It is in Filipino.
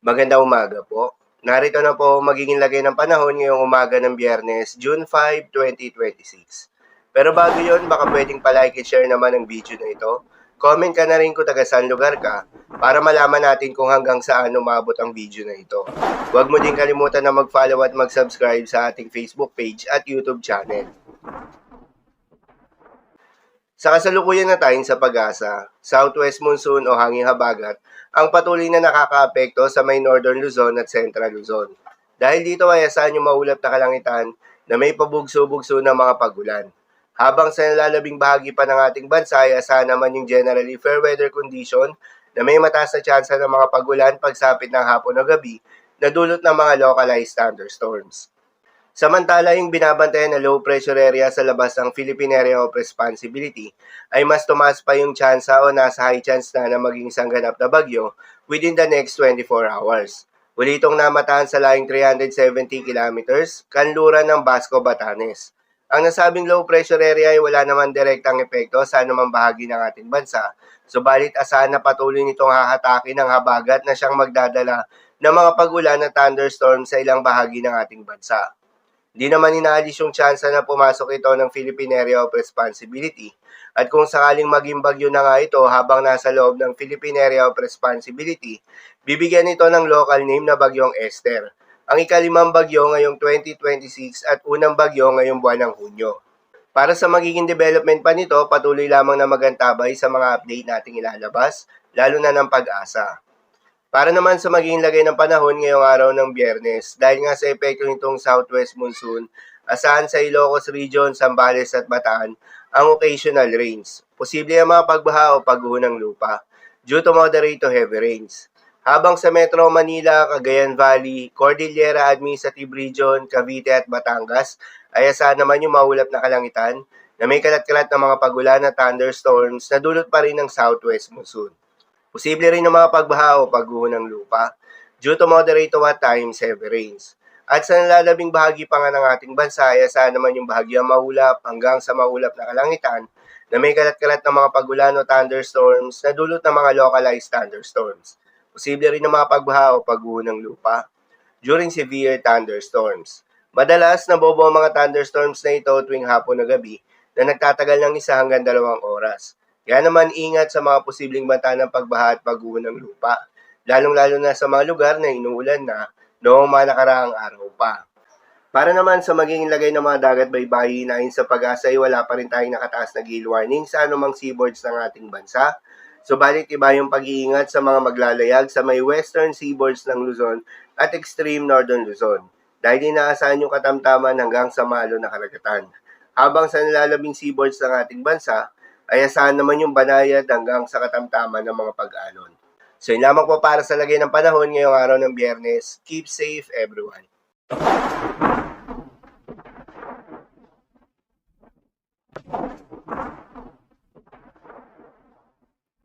Magandang umaga po. Narito na po ang magiging lagay ng panahon ngayong umaga ng Biyernes, June 5, 2026. Pero bago yon, baka pwedeng palike at share naman ang video na ito. Comment ka na rin kung taga saan lugar ka para malaman natin kung hanggang saan umabot ang video na ito. Huwag mo din kalimutan na mag-follow at mag-subscribe sa ating Facebook page at YouTube channel. Sa kasalukuyan na tayong sa pag-asa, southwest monsoon o hanging habagat ang patuloy na nakakaapekto sa may northern Luzon at central Luzon. Dahil dito ay asahan yung maulap na kalangitan na may pabugso-bugso ng mga pagulan. Habang sa nalalabing bahagi pa ng ating bansa ay asahan naman yung generally fair weather condition na may mataas na tsansa ng mga pagulan pagsapit ng hapon o gabi na dulot ng mga localized thunderstorms. Samantala, yung binabantayan na low pressure area sa labas ng Philippine Area of Responsibility ay mas tumaas pa yung tsansa o nasa high chance na maging isang ganap na bagyo within the next 24 hours. Uli itong namataan sa laing 370 kilometers, kanluran ng Basco, Batanes. Ang nasabing low pressure area ay wala naman direktang epekto sa anumang bahagi ng ating bansa, subalit asahan na patuloy nitong hahatakin ng habagat na siyang magdadala ng mga pag-ulan at thunderstorm sa ilang bahagi ng ating bansa. Di naman inaalis yung tsansa na pumasok ito ng Philippine Area of Responsibility. At kung sakaling maging bagyo na nga ito habang nasa loob ng Philippine Area of Responsibility, bibigyan ito ng local name na Bagyong Esther. Ang ikalimang bagyo ngayong 2026 at unang bagyo ngayong buwan ng Hunyo. Para sa magiging development pa nito, patuloy lamang na magantabay sa mga update nating ilalabas, lalo na ng pag-asa. Para naman sa magiging lagay ng panahon ngayong araw ng Biyernes, dahil nga sa epekto nitong southwest monsoon, asahan sa Ilocos Region, Zambales at Bataan ang occasional rains. Posible ang mga pagbaha o pagguho ng lupa due to moderate to heavy rains. Habang sa Metro Manila, Cagayan Valley, Cordillera Administrative Region, Cavite at Batangas ay asahan naman yung maulap na kalangitan na may kalat-kalat na mga pagulan at thunderstorms na dulot pa rin ng southwest monsoon. Posible rin ng mga pagbaha o pagguho ng lupa due to moderate to at times heavy rains. At sa nalalabing bahagi pa nga ng ating bansa ay asahan naman yung bahagyang maulap hanggang sa maulap na kalangitan na may kalat-kalat ng mga pagulan o thunderstorms na dulot ng mga localized thunderstorms. Posible rin ng mga pagbaha o pagguho ng lupa during severe thunderstorms. Madalas nabobo ang mga thunderstorms na ito tuwing hapon o gabi na nagtatagal ng 1 hanggang 2 oras. Kaya naman ingat sa mga posibleng banta ng pagbaha at pagguho ng lupa, lalong-lalo na sa mga lugar na inuulan na noong mga nakaraang araw pa. Para naman sa magiging lagay ng mga dagat baybayin ayon sa pag-asa ay wala pa rin tayong nakataas na gale warning sa anumang seaboards ng ating bansa. Subalit iba yung pag-iingat sa mga maglalayag sa may western seaboards ng Luzon at extreme northern Luzon dahil inaasahan yung katamtaman hanggang sa malo na karagatan. Habang sa nalalabing seaboards ng ating bansa, ay asahan naman yung banayad hanggang sa katamtaman ng mga pag-alon. So yun lamang po para sa lagay ng panahon ngayong araw ng Biyernes. Keep safe everyone.